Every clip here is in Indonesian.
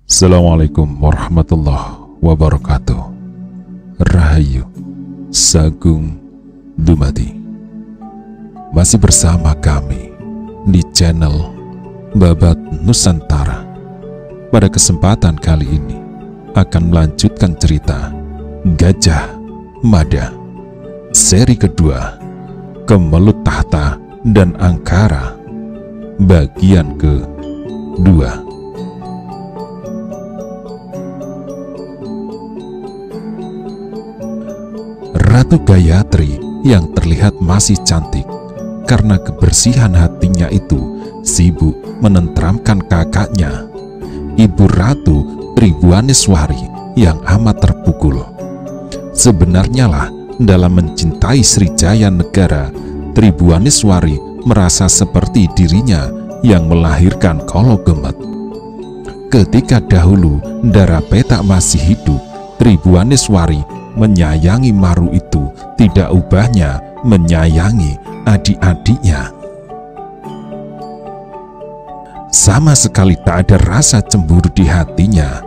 Assalamualaikum warahmatullahi wabarakatuh. Rahayu Sagung Dumadi. Masih bersama kami di channel Babat Nusantara. Pada kesempatan kali ini akan melanjutkan cerita Gajah Mada seri kedua, Kemelut Tahta dan Angkara, bagian kedua. Ratu Gayatri yang terlihat masih cantik karena kebersihan hatinya itu sibuk menenteramkan kakaknya, Ibu Ratu Tribhuwaneswari yang amat terpukul. Sebenarnya lah, dalam mencintai Srijaya Negara, Tribhuwaneswari merasa seperti dirinya yang melahirkan Kologemet. Ketika dahulu Darapeta masih hidup, Tribhuwaneswari menyayangi Maru itu tidak ubahnya menyayangi adik-adiknya. Sama sekali tak ada rasa cemburu di hatinya.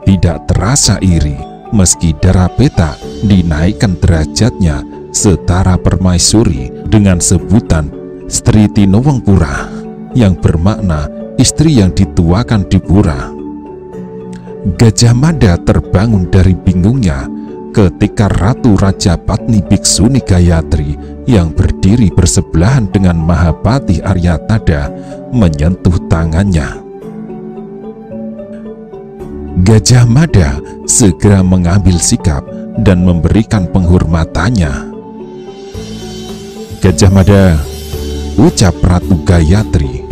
Tidak terasa iri meski Darapeta dinaikkan derajatnya setara permaisuri dengan sebutan Sri Tinowengpura yang bermakna istri yang dituakan di pura. Gajah Mada terbangun dari bingungnya ketika Ratu Rajapatni Biksuni Gayatri yang berdiri bersebelahan dengan Mahapati Aryatada menyentuh tangannya. Gajah Mada segera mengambil sikap dan memberikan penghormatannya. "Gajah Mada," ucap Ratu Gayatri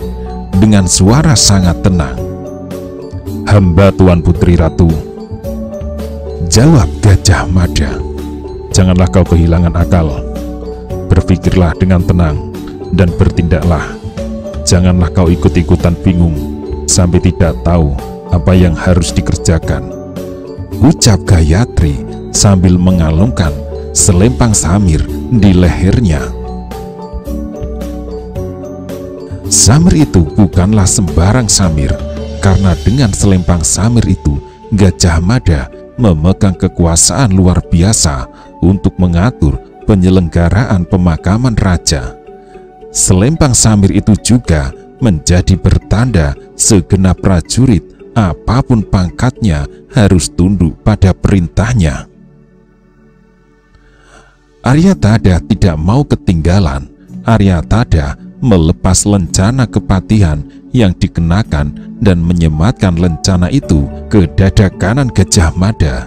dengan suara sangat tenang. "Hamba Tuan Putri Ratu," jawab Gajah Mada. "Janganlah kau kehilangan akal. Berpikirlah dengan tenang dan bertindaklah. Janganlah kau ikut-ikutan bingung sampai tidak tahu apa yang harus dikerjakan," ucap Gayatri sambil mengalungkan selempang samir di lehernya. Samir itu bukanlah sembarang samir, karena dengan selempang samir itu Gajah Mada memegang kekuasaan luar biasa untuk mengatur penyelenggaraan pemakaman raja. Selempang samir itu juga menjadi pertanda segenap prajurit apapun pangkatnya harus tunduk pada perintahnya. Aryatada tidak mau ketinggalan. Aryatada melepas lencana kepatihan yang dikenakan dan menyematkan lencana itu ke dada kanan Gajah Mada.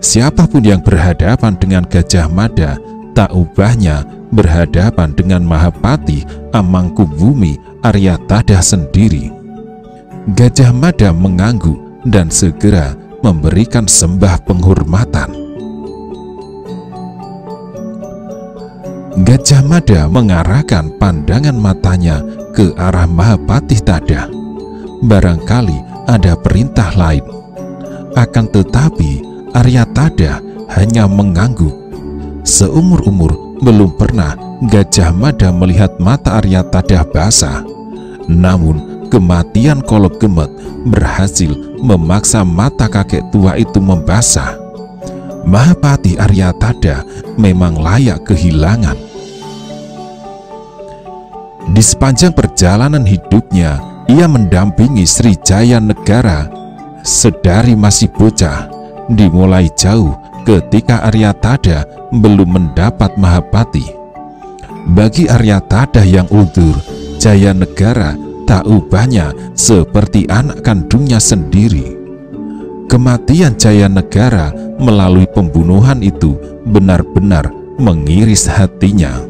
Siapapun yang berhadapan dengan Gajah Mada tak ubahnya berhadapan dengan Mahapati Amangkubumi Aryatada sendiri. Gajah Mada mengangguk dan segera memberikan sembah penghormatan. Gajah Mada mengarahkan pandangan matanya ke arah Mahapati Tada. Barangkali ada perintah lain. Akan tetapi Aryatada hanya mengangguk. Seumur-umur belum pernah Gajah Mada melihat mata Aryatada basah. Namun kematian Kologemet berhasil memaksa mata kakek tua itu membasah. Mahapati Aryatada memang layak kehilangan. Di sepanjang perjalanan hidupnya, ia mendampingi Srijaya Negara sedari masih bocah. Dimulai jauh ketika Aryatada belum mendapat Mahapati. Bagi Aryatada yang uldur, Jaya Negara tak ubahnya seperti anak kandungnya sendiri. Kematian Jaya Negara melalui pembunuhan itu benar-benar mengiris hatinya.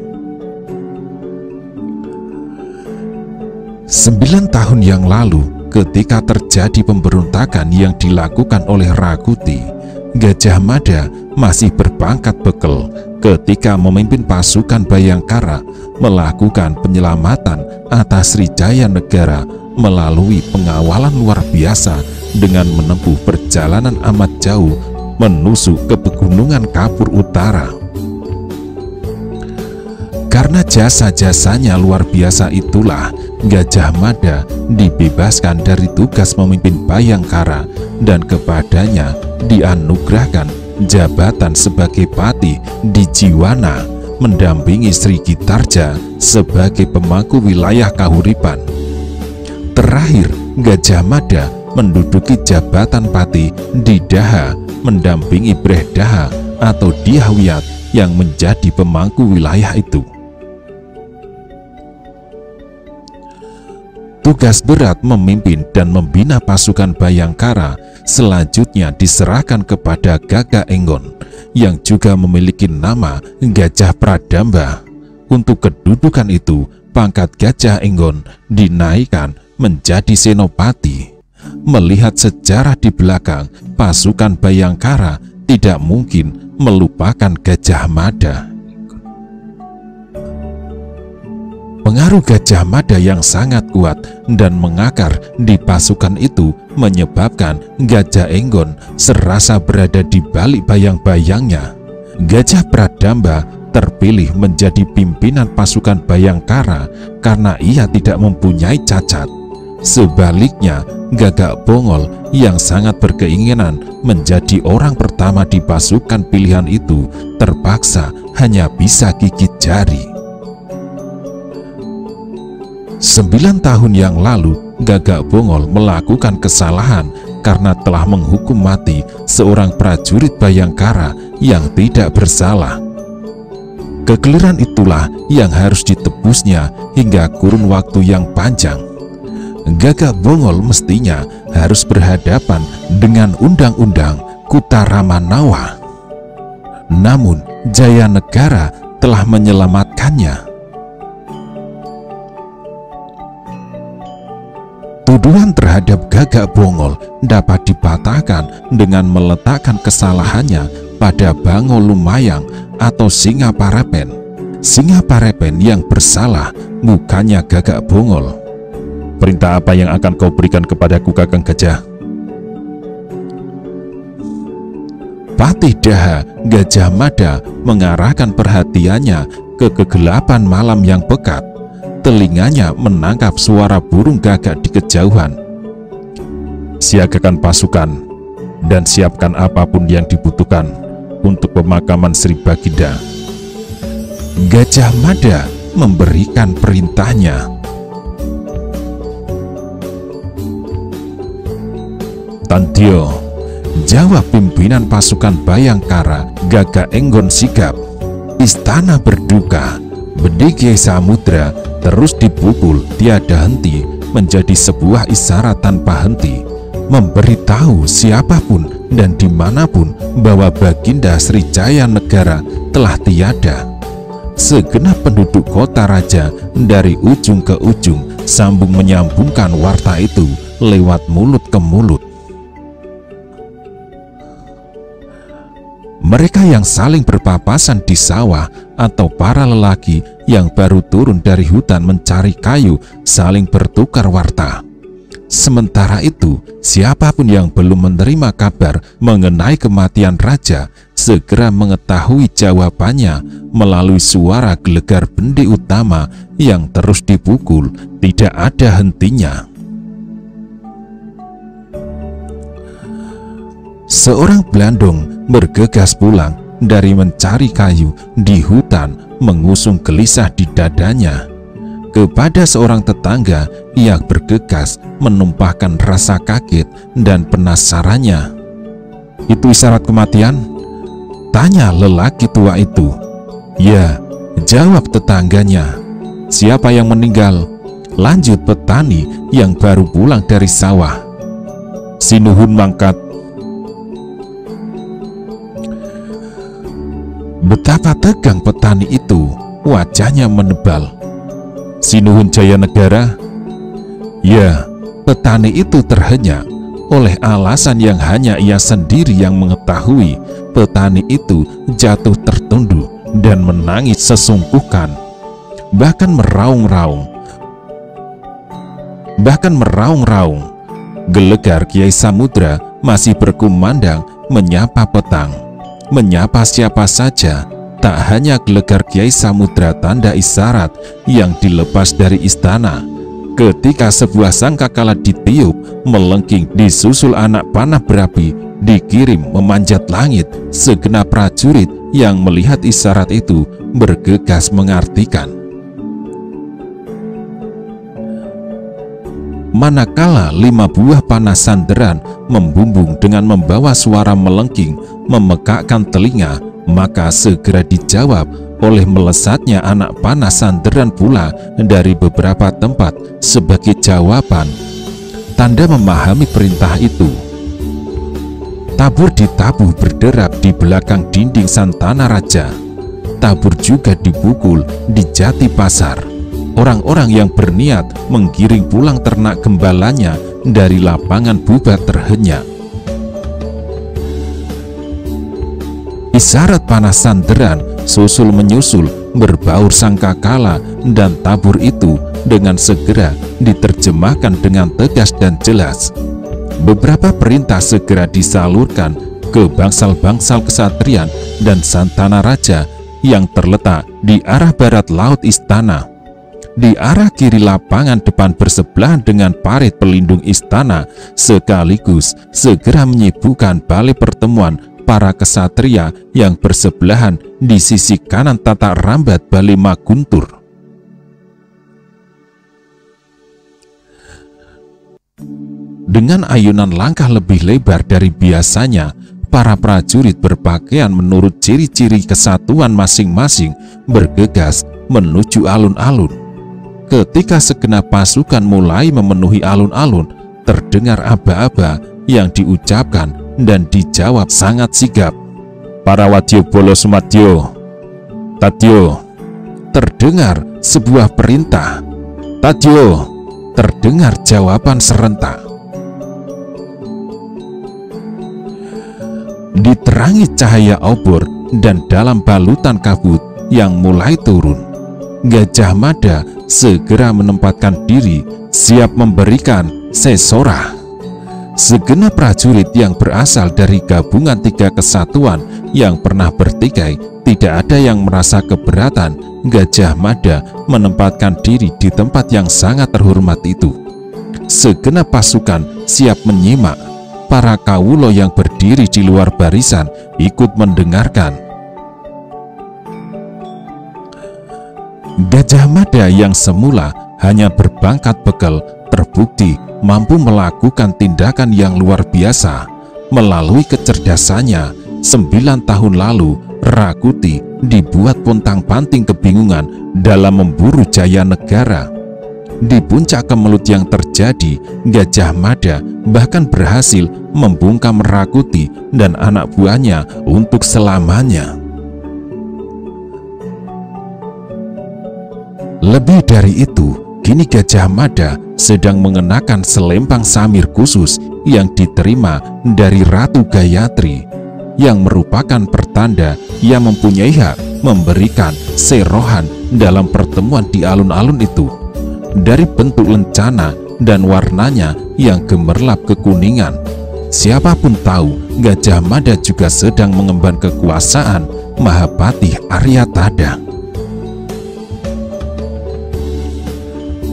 9 tahun yang lalu, ketika terjadi pemberontakan yang dilakukan oleh Rakuti, Gajah Mada masih berpangkat bekel ketika memimpin pasukan Bayangkara melakukan penyelamatan atas Srijaya Negara melalui pengawalan luar biasa dengan menempuh perjalanan amat jauh menusuk ke pegunungan Kapur Utara. jasa-jasanya luar biasa itulah Gajah Mada dibebaskan dari tugas memimpin Bhayangkara dan kepadanya dianugerahkan jabatan sebagai Patih di Jiwana, mendampingi Sri Gitarja sebagai pemangku wilayah Kahuripan. Terakhir, Gajah Mada menduduki jabatan Patih di Daha, mendampingi Brehdaha atau Dihawiyat yang menjadi pemangku wilayah itu. Tugas berat memimpin dan membina pasukan Bhayangkara selanjutnya diserahkan kepada Gagak Enggon yang juga memiliki nama Gajah Pradamba. Untuk kedudukan itu, pangkat Gajah Enggon dinaikkan menjadi Senopati. Melihat sejarah di belakang, pasukan Bhayangkara tidak mungkin melupakan Gajah Mada. Pengaruh Gajah Mada yang sangat kuat dan mengakar di pasukan itu menyebabkan Gajah Enggon serasa berada di balik bayang-bayangnya. Gajah Pradamba terpilih menjadi pimpinan pasukan Bhayangkara karena ia tidak mempunyai cacat. Sebaliknya, Gagak Bongol yang sangat berkeinginan menjadi orang pertama di pasukan pilihan itu terpaksa hanya bisa gigit jari. 9 tahun yang lalu, Gagak Bongol melakukan kesalahan karena telah menghukum mati seorang prajurit Bhayangkara yang tidak bersalah. Kekeliruan itulah yang harus ditebusnya hingga kurun waktu yang panjang. Gagak Bongol mestinya harus berhadapan dengan undang-undang Kutaramanawa. Namun, Jayanegara telah menyelamatkannya. Tuduhan terhadap Gagak Bongol dapat dipatahkan dengan meletakkan kesalahannya pada Bango Lumayang atau Singa Parepen. Singa Parepen yang bersalah, bukannya Gagak Bongol. Perintah apa yang akan kau berikan kepadaku, Kakang Gajah? Patih Daha, Gajah Mada, mengarahkan perhatiannya ke kegelapan malam yang pekat. Telinganya menangkap suara burung gagak di kejauhan. Siagakan pasukan dan siapkan apapun yang dibutuhkan untuk pemakaman Sri Baginda. Gajah Mada memberikan perintahnya. Tantio, jawab pimpinan pasukan Bhayangkara. Gagak Enggon sigap. Istana berduka. Bedigi Samudra terus dipukul tiada henti menjadi sebuah isyarat tanpa henti, memberitahu siapapun dan dimanapun bahwa Baginda Sri Jayanegara telah tiada. Segenap penduduk kota raja dari ujung ke ujung sambung menyambungkan warta itu lewat mulut ke mulut. Mereka yang saling berpapasan di sawah atau para lelaki yang baru turun dari hutan mencari kayu saling bertukar warta. Sementara itu, siapapun yang belum menerima kabar mengenai kematian raja segera mengetahui jawabannya melalui suara gelegar bendi utama yang terus dipukul tidak ada hentinya. Seorang Blandong bergegas pulang dari mencari kayu di hutan, mengusung gelisah di dadanya. Kepada seorang tetangga, ia bergegas menumpahkan rasa kaget dan penasarannya. "Itu isyarat kematian?" tanya lelaki tua itu. "Ya," jawab tetangganya. "Siapa yang meninggal?" lanjut petani yang baru pulang dari sawah. "Sinuhun mangkat." Betapa tegang petani itu, wajahnya menebal. "Sinuhun Jayanegara?" Ya, petani itu terhenyak. Oleh alasan yang hanya ia sendiri yang mengetahui, petani itu jatuh tertunduk dan menangis sesungguhkan. Bahkan meraung-raung. Gelegar Kiai Samudra masih berkumandang menyapa petang. Menyapa siapa saja, Tak hanya gelegar Kiai Samudra tanda isyarat yang dilepas dari istana. Ketika sebuah sangkakala ditiup melengking disusul anak panah berapi dikirim memanjat langit, segenap prajurit yang melihat isyarat itu bergegas mengartikan. Manakala 5 buah panah sanderan membumbung dengan membawa suara melengking memekakkan telinga, maka segera dijawab oleh melesatnya anak panah sanderan pula dari beberapa tempat sebagai jawaban. Tanda memahami perintah itu. Tabur ditabuh berderap di belakang dinding Santana Raja. Tabur juga dipukul di Jati Pasar. Orang-orang yang berniat menggiring pulang ternak gembalanya dari lapangan bubar terhenyak. Isyarat panah sanderan susul menyusul berbaur sangkakala, dan tabur itu dengan segera diterjemahkan dengan tegas dan jelas. Beberapa perintah segera disalurkan ke bangsal-bangsal kesatrian dan Santana Raja yang terletak di arah barat laut istana. Di arah kiri lapangan depan bersebelahan dengan parit pelindung istana, sekaligus segera menyibukkan balai pertemuan para kesatria yang bersebelahan di sisi kanan tata rambat Balai Maguntur. Dengan ayunan langkah lebih lebar dari biasanya, para prajurit berpakaian menurut ciri-ciri kesatuan masing-masing bergegas menuju alun-alun. Ketika segenap pasukan mulai memenuhi alun-alun, terdengar aba-aba yang diucapkan dan dijawab sangat sigap. Para wadya bolo sumadyo, tadyo. Terdengar sebuah perintah. Tadyo. Terdengar jawaban serentak. Diterangi cahaya obor dan dalam balutan kabut yang mulai turun, Gajah Mada segera menempatkan diri siap memberikan sesorah. Segenap prajurit yang berasal dari gabungan 3 kesatuan yang pernah bertikai, tidak ada yang merasa keberatan Gajah Mada menempatkan diri di tempat yang sangat terhormat itu. Segenap pasukan siap menyimak. Para kawulo yang berdiri di luar barisan ikut mendengarkan. Gajah Mada yang semula hanya berbangkat bekel terbukti mampu melakukan tindakan yang luar biasa. Melalui kecerdasannya, 9 tahun lalu Rakuti dibuat pontang-panting kebingungan dalam memburu jaya negara. Di puncak kemelut yang terjadi, Gajah Mada bahkan berhasil membungkam Rakuti dan anak buahnya untuk selamanya. Lebih dari itu, kini Gajah Mada sedang mengenakan selempang samir khusus yang diterima dari Ratu Gayatri, yang merupakan pertanda ia mempunyai hak memberikan serohan dalam pertemuan di alun-alun itu. Dari bentuk lencana dan warnanya yang gemerlap kekuningan, siapapun tahu Gajah Mada juga sedang mengemban kekuasaan Mahapatih Aryatada.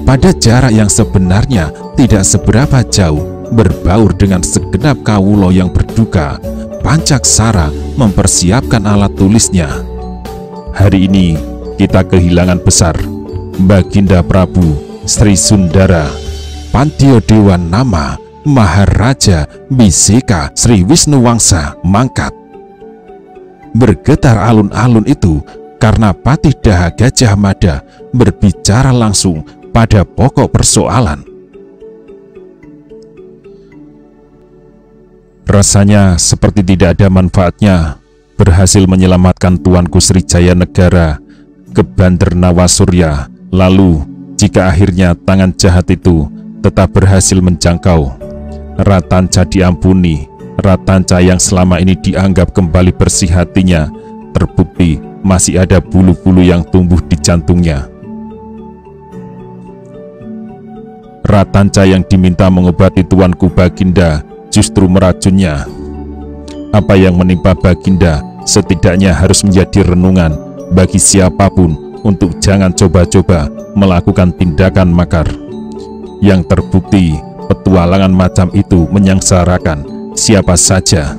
Pada jarak yang sebenarnya tidak seberapa jauh, berbaur dengan segenap kawulo yang berduka, Pancaksara mempersiapkan alat tulisnya. Hari ini kita kehilangan besar Baginda Prabu Sri Sundara Pantio Dewa Nama Maharaja Biseka Sri Wisnuwangsa mangkat. Bergetar alun-alun itu karena Patih Daha Gajah Mada berbicara langsung pada pokok persoalan. Rasanya seperti tidak ada manfaatnya berhasil menyelamatkan Tuanku Srijaya Negara ke Bandarnawa Surya. Lalu jika akhirnya tangan jahat itu tetap berhasil menjangkau Ratanca diampuni, Ratanca yang selama ini dianggap kembali bersih hatinya, terbukti masih ada bulu-bulu yang tumbuh di jantungnya. Ratanca yang diminta mengobati Tuanku Baginda justru meracunnya. Apa yang menimpa Baginda setidaknya harus menjadi renungan bagi siapapun untuk jangan coba-coba melakukan tindakan makar. Yang terbukti, petualangan macam itu menyengsarakan siapa saja.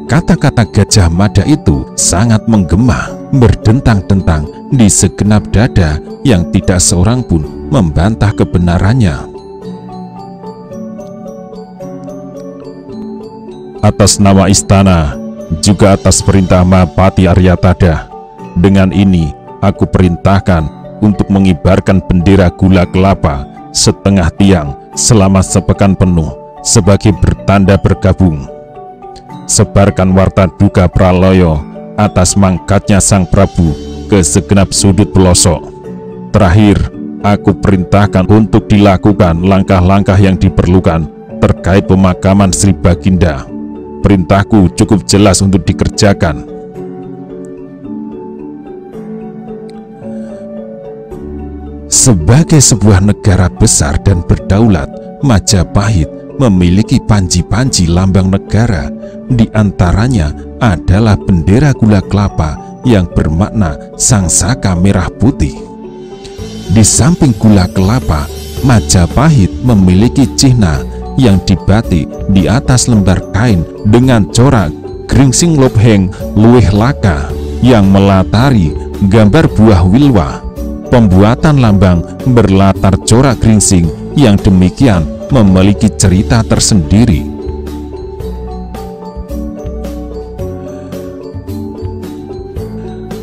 Kata-kata Gajah Mada itu sangat menggema, berdentang-dentang di segenap dada yang tidak seorang pun membantah kebenarannya. Atas nama istana, juga atas perintah Mahapati Aryatada, dengan ini aku perintahkan untuk mengibarkan bendera gula kelapa setengah tiang selama sepekan penuh sebagai bertanda bergabung. Sebarkan warta duka praloyo atas mangkatnya Sang Prabu ke segenap sudut pelosok. Terakhir, aku perintahkan untuk dilakukan langkah-langkah yang diperlukan terkait pemakaman Sri Baginda. Perintahku cukup jelas untuk dikerjakan. Sebagai sebuah negara besar dan berdaulat, Majapahit memiliki panji-panji lambang negara. Di antaranya adalah bendera gula kelapa yang bermakna sangsaka merah putih. Di samping gula kelapa, Majapahit memiliki cihna yang dibatik di atas lembar kain dengan corak Gringsing Lobheng Luwih Laka yang melatari gambar buah wilwa. Pembuatan lambang berlatar corak gringsing yang demikian memiliki cerita tersendiri.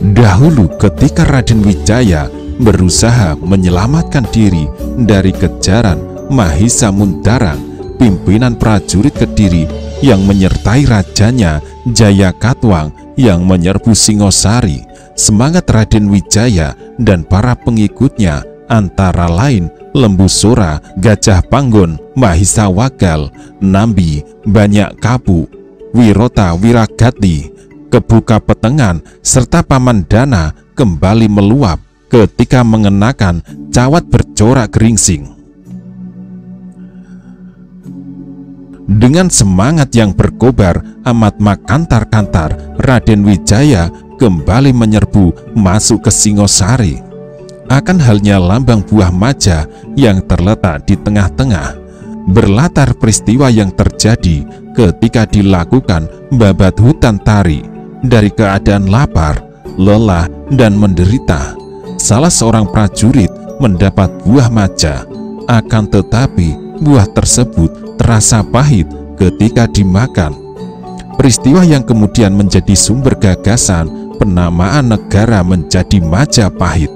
Dahulu ketika Raden Wijaya berusaha menyelamatkan diri dari kejaran Mahisa Mundarang, pimpinan prajurit Kediri yang menyertai rajanya Jayakatwang yang menyerbu Singosari, semangat Raden Wijaya dan para pengikutnya antara lain Lembu Sora, Gajah Panggon, Mahisa Wagal, Nambi, Banyak Kapu, Wirota Wiragati, Kebuka Petengan, serta Paman Dana kembali meluap ketika mengenakan cawat bercorak geringsing. Dengan semangat yang berkobar amat makantar-kantar, Raden Wijaya kembali menyerbu masuk ke Singosari. Akan halnya lambang buah maja yang terletak di tengah-tengah, berlatar peristiwa yang terjadi ketika dilakukan babat hutan tari. Dari keadaan lapar, lelah, dan menderita, salah seorang prajurit mendapat buah maja. Akan tetapi buah tersebut terasa pahit ketika dimakan. Peristiwa yang kemudian menjadi sumber gagasan penamaan negara menjadi Majapahit.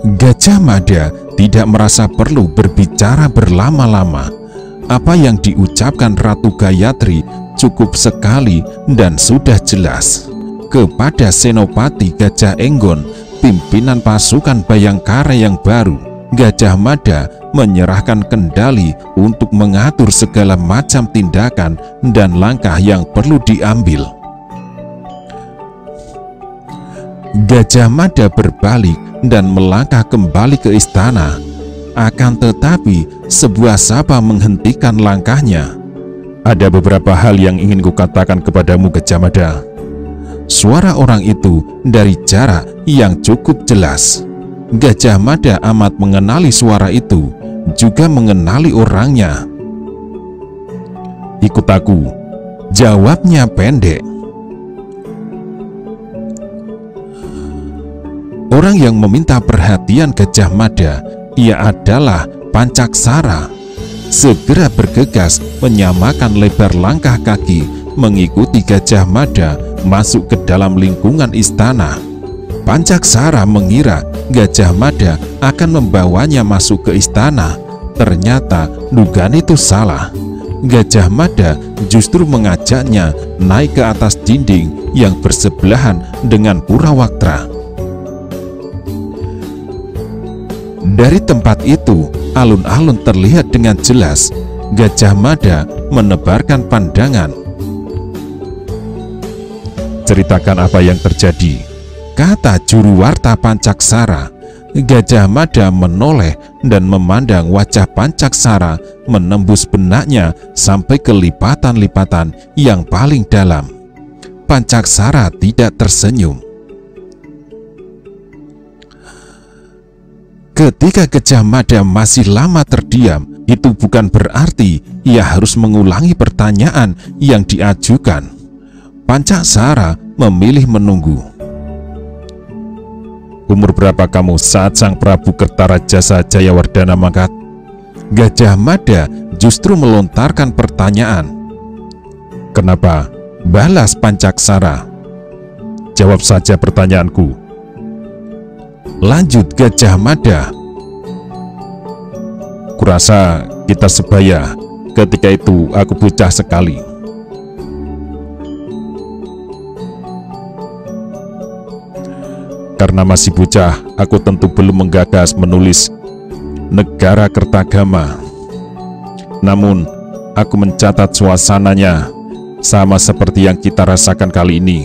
Gajah Mada tidak merasa perlu berbicara berlama-lama. Apa yang diucapkan Ratu Gayatri cukup sekali dan sudah jelas. Kepada Senopati Gajah Enggon, pimpinan pasukan Bayangkara yang baru, Gajah Mada menyerahkan kendali untuk mengatur segala macam tindakan dan langkah yang perlu diambil. Gajah Mada berbalik dan melangkah kembali ke istana. Akan tetapi sebuah sapa menghentikan langkahnya. Ada beberapa hal yang ingin kukatakan kepadamu, Gajah Mada. Suara orang itu dari jarak yang cukup jelas. Gajah Mada amat mengenali suara itu, juga mengenali orangnya. Ikut aku, jawabnya pendek. Orang yang meminta perhatian Gajah Mada, ia adalah Pancaksara. Segera bergegas menyamakan lebar langkah kaki mengikuti Gajah Mada masuk ke dalam lingkungan istana. Pancaksara mengira Gajah Mada akan membawanya masuk ke istana. Ternyata dugaan itu salah. Gajah Mada justru mengajaknya naik ke atas dinding yang bersebelahan dengan Pura Waktra. Dari tempat itu, alun-alun terlihat dengan jelas. Gajah Mada menebarkan pandangan. Ceritakan apa yang terjadi, kata juru warta Pancaksara. Gajah Mada menoleh dan memandang wajah Pancaksara menembus benaknya sampai ke lipatan-lipatan yang paling dalam. Pancaksara tidak tersenyum. Ketika Gajah Mada masih lama terdiam, itu bukan berarti ia harus mengulangi pertanyaan yang diajukan. Pancaksara memilih menunggu. Umur berapa kamu saat Sang Prabu Kertarajasa Jayawardhana mangkat? Gajah Mada justru melontarkan pertanyaan. Kenapa? Balas Pancaksara. Jawab saja pertanyaanku. Lanjut Gajah Mada. Kurasa kita sebaya. Ketika itu aku bocah sekali. Karena masih bocah, aku tentu belum menggagas menulis Negara Kertagama. Namun, aku mencatat suasananya sama seperti yang kita rasakan kali ini.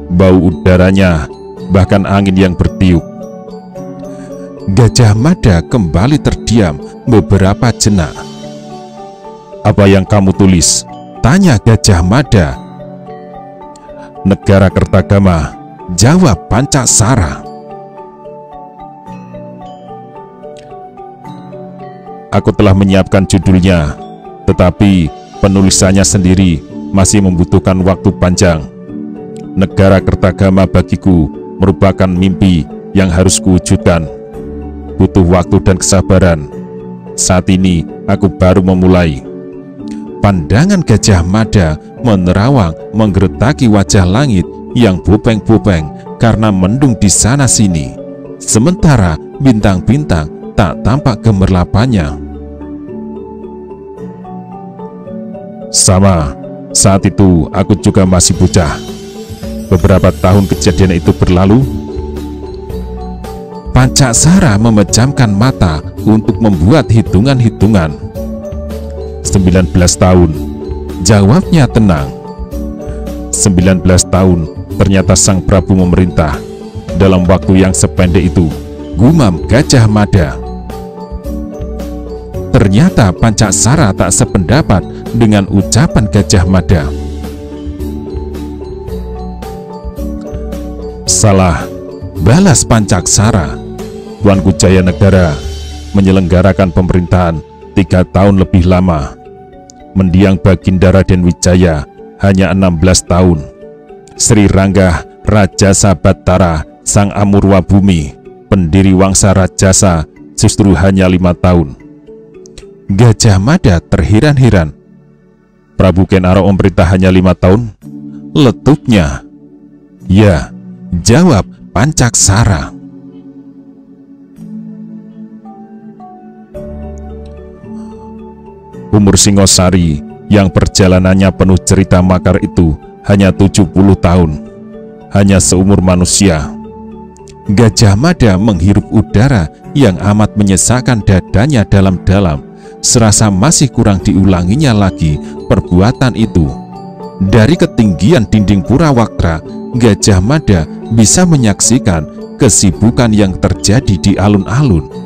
Bau udaranya, bahkan angin yang bertiup. Gajah Mada kembali terdiam beberapa jenak. Apa yang kamu tulis? Tanya Gajah Mada. Negara Kertagama, jawab Pancaksara. Aku telah menyiapkan judulnya, tetapi penulisannya sendiri masih membutuhkan waktu panjang. Negara Kertagama bagiku merupakan mimpi yang harus kuwujudkan. Butuh waktu dan kesabaran. Saat ini aku baru memulai. Pandangan Gajah Mada menerawang menggeretaki wajah langit yang bopeng-bopeng karena mendung di sana sini. Sementara bintang-bintang tak tampak gemerlapannya. Sama, saat itu aku juga masih bocah. Beberapa tahun kejadian itu berlalu. Pancaksara memejamkan mata untuk membuat hitungan-hitungan. 19 tahun, jawabnya tenang. 19 tahun, ternyata Sang Prabu memerintah dalam waktu yang sependek itu, gumam Gajah Mada. Ternyata Pancaksara tak sependapat dengan ucapan Gajah Mada. Salah, balas Pancaksara. Tuanku Jayanegara menyelenggarakan pemerintahan 3 tahun lebih lama. Mendiang Baginda Raden Wijaya hanya 16 tahun. Sri Rangga Raja Sabatara Sang Amurwa Bumi, pendiri Wangsa Rajasa, justru hanya 5 tahun. Gajah Mada terheran-heran. Prabu Ken Arok memerintah hanya 5 tahun? Letupnya. Ya, jawab Pancaksara. Umur Singosari yang perjalanannya penuh cerita makar itu hanya 70 tahun, hanya seumur manusia. Gajah Mada menghirup udara yang amat menyesakkan dadanya dalam-dalam, serasa masih kurang diulanginya lagi perbuatan itu. Dari ketinggian dinding Pura-Waktra, Gajah Mada bisa menyaksikan kesibukan yang terjadi di alun-alun.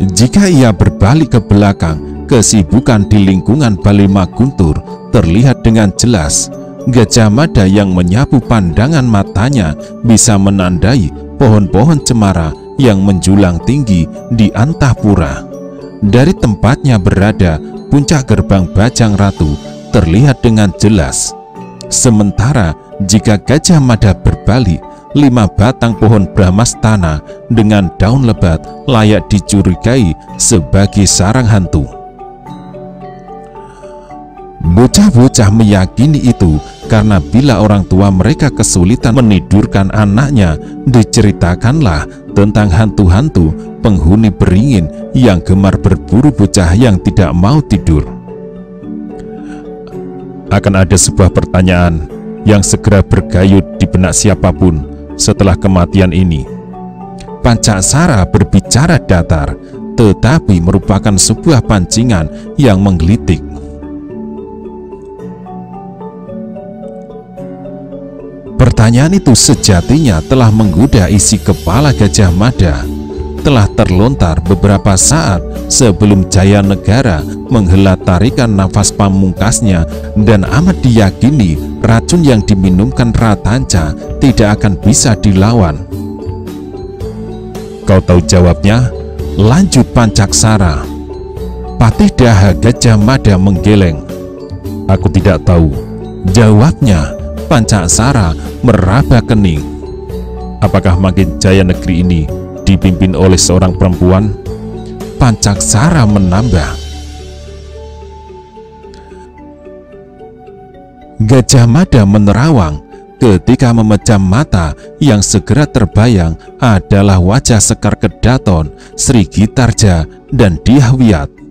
Jika ia berbalik ke belakang, kesibukan di lingkungan Balai Maguntur terlihat dengan jelas. Gajah Mada yang menyapu pandangan matanya bisa menandai pohon-pohon cemara yang menjulang tinggi di Antahpura. Dari tempatnya berada, puncak gerbang Bajang Ratu terlihat dengan jelas. Sementara jika Gajah Mada berbalik, 5 batang pohon Brahmastana dengan daun lebat layak dicurigai sebagai sarang hantu. Bocah-bocah meyakini itu karena bila orang tua mereka kesulitan menidurkan anaknya, diceritakanlah tentang hantu-hantu penghuni beringin yang gemar berburu bocah yang tidak mau tidur. Akan ada sebuah pertanyaan yang segera bergayut di benak siapapun setelah kematian ini. Pancaksara berbicara datar, tetapi merupakan sebuah pancingan yang menggelitik. Pertanyaan itu sejatinya telah menggoda isi kepala Gajah Mada. Telah terlontar beberapa saat sebelum Jaya Negara menghela tarikan nafas pamungkasnya dan amat diyakini racun yang diminumkan Ratanca tidak akan bisa dilawan. Kau tahu jawabnya? Lanjut Pancaksara. Patih Daha Gajah Mada menggeleng. Aku tidak tahu, jawabnya. Pancaksara meraba kening. Apakah makin jaya negeri ini dipimpin oleh seorang perempuan? Pancaksara menambah. Gajah Mada menerawang ketika memejam mata. Yang segera terbayang adalah wajah Sekar Kedaton, Sri Gitarja, dan Dyah Wiyat.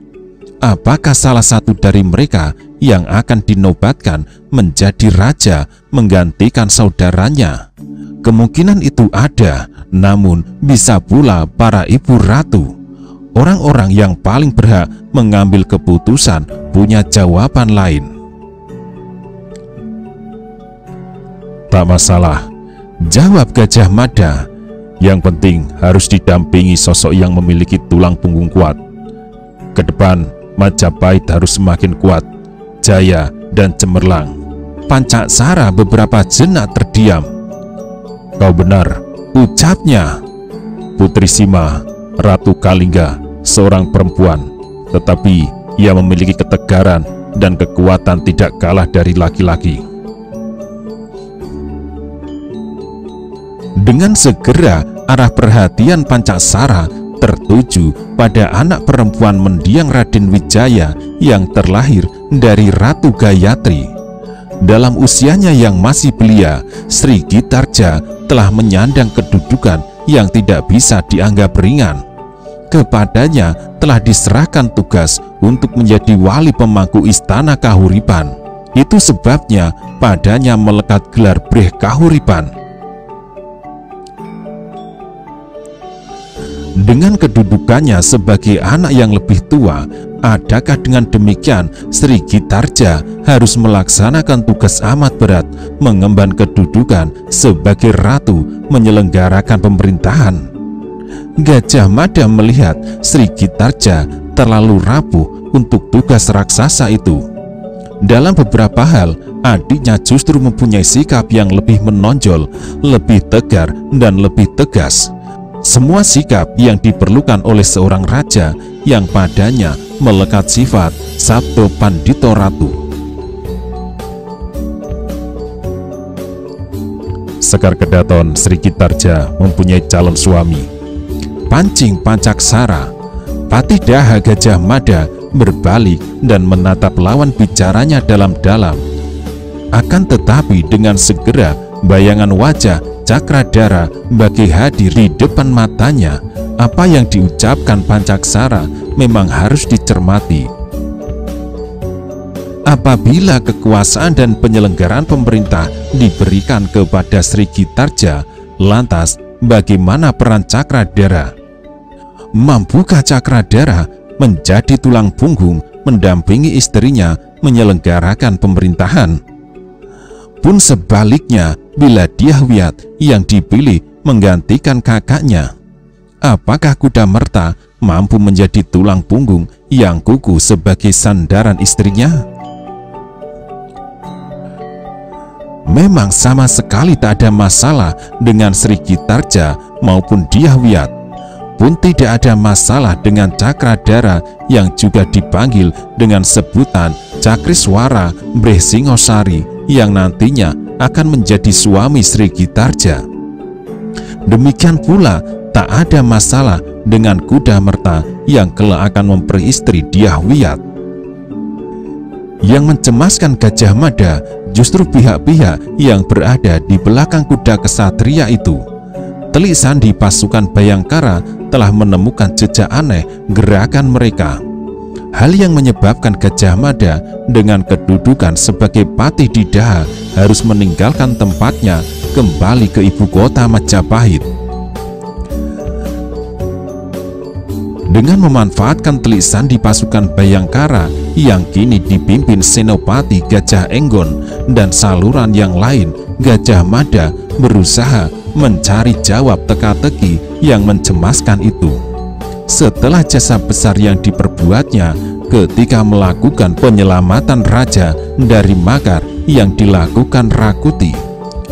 Apakah salah satu dari mereka yang akan dinobatkan menjadi raja menggantikan saudaranya? Kemungkinan itu ada, namun bisa pula para ibu ratu. Orang-orang yang paling berhak mengambil keputusan punya jawaban lain. Tak masalah, jawab Gajah Mada. Yang penting harus didampingi sosok yang memiliki tulang punggung kuat. Ke depan, Majapahit harus semakin kuat, jaya, dan cemerlang. Pancaksara beberapa jenak terdiam. Kau benar, ucapnya. Putri Sima, Ratu Kalingga, seorang perempuan, tetapi ia memiliki ketegaran dan kekuatan tidak kalah dari laki-laki. Dengan segera arah perhatian Pancaksara tertuju pada anak perempuan mendiang Raden Wijaya yang terlahir dari Ratu Gayatri. Dalam usianya yang masih belia, Sri Gitarja telah menyandang kedudukan yang tidak bisa dianggap ringan. Kepadanya telah diserahkan tugas untuk menjadi wali pemangku Istana Kahuripan. Itu sebabnya padanya melekat gelar Breh Kahuripan. Dengan kedudukannya sebagai anak yang lebih tua, adakah dengan demikian Sri Gitarja harus melaksanakan tugas amat berat mengemban kedudukan sebagai ratu menyelenggarakan pemerintahan? Gajah Mada melihat Sri Gitarja terlalu rapuh untuk tugas raksasa itu. Dalam beberapa hal, adiknya justru mempunyai sikap yang lebih menonjol, lebih tegar, dan lebih tegas. Semua sikap yang diperlukan oleh seorang raja yang padanya melekat sifat Sabdo Pandito Ratu. Sekar Kedaton Sri Gitarja mempunyai calon suami. Pancing Pancaksara. Patih Daha Gajah Mada berbalik dan menatap lawan bicaranya dalam-dalam. Akan tetapi dengan segera bayangan wajah Cakradara bagi hadir di depan matanya. Apa yang diucapkan Pancaksara memang harus dicermati. Apabila kekuasaan dan penyelenggaraan pemerintah diberikan kepada Sri Gitarja, lantas bagaimana peran Cakradara? Mampukah Cakradara menjadi tulang punggung mendampingi istrinya menyelenggarakan pemerintahan? Pun sebaliknya, bila Dyah Wiyat yang dipilih menggantikan kakaknya, apakah Kudamerta mampu menjadi tulang punggung yang kukuh sebagai sandaran istrinya? Memang sama sekali tak ada masalah dengan Sri Gitarja maupun Dyah Wiyat. Pun tidak ada masalah dengan Cakradara yang juga dipanggil dengan sebutan Cakriswara Breh Singosari yang nantinya akan menjadi suami Sri Gitarja. Demikian pula tak ada masalah dengan Kudamerta yang kelak akan memperistri Dyah Wiyat. Yang mencemaskan Gajah Mada justru pihak-pihak yang berada di belakang kuda kesatria itu. Telik sandi pasukan Bayangkara telah menemukan jejak aneh gerakan mereka. Hal yang menyebabkan Gajah Mada dengan kedudukan sebagai patih di Daha harus meninggalkan tempatnya kembali ke ibu kota Majapahit. Dengan memanfaatkan telik sandi pasukan Bayangkara yang kini dipimpin Senopati Gajah Enggon dan saluran yang lain, Gajah Mada berusaha mencari jawab teka-teki yang mencemaskan itu. Setelah jasa besar yang diperbuatnya ketika melakukan penyelamatan raja dari makar yang dilakukan Rakuti,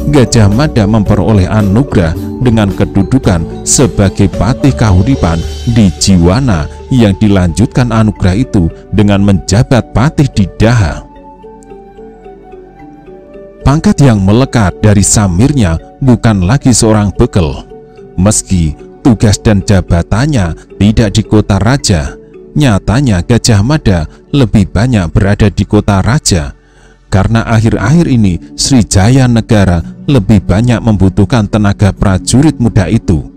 Gajah Mada memperoleh anugerah dengan kedudukan sebagai Patih Kahuripan di Jiwana, yang dilanjutkan anugerah itu dengan menjabat Patih di Daha. Pangkat yang melekat dari samirnya bukan lagi seorang bekel. Meski tugas dan jabatannya tidak di kota raja, nyatanya Gajah Mada lebih banyak berada di kota raja. Karena akhir-akhir ini Srijaya Negara lebih banyak membutuhkan tenaga prajurit muda itu.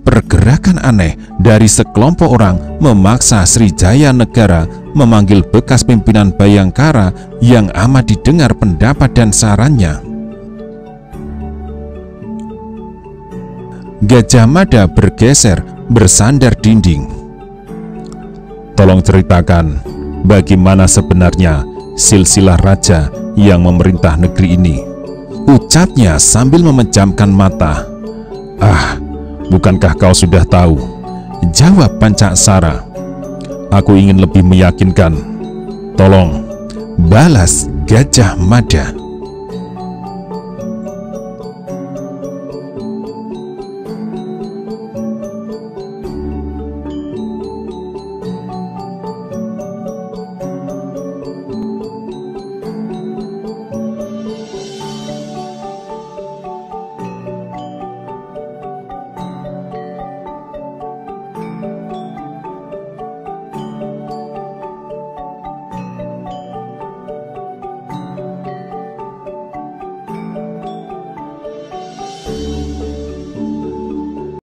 Pergerakan aneh dari sekelompok orang memaksa Srijaya Negara memanggil bekas pimpinan Bayangkara yang amat didengar pendapat dan sarannya. Gajah Mada bergeser bersandar dinding. Tolong ceritakan bagaimana sebenarnya silsilah raja yang memerintah negeri ini, ucapnya sambil memejamkan mata. Ah, bukankah kau sudah tahu? Jawab Pancaksara. Aku ingin lebih meyakinkan. Tolong, balas Gajah Mada.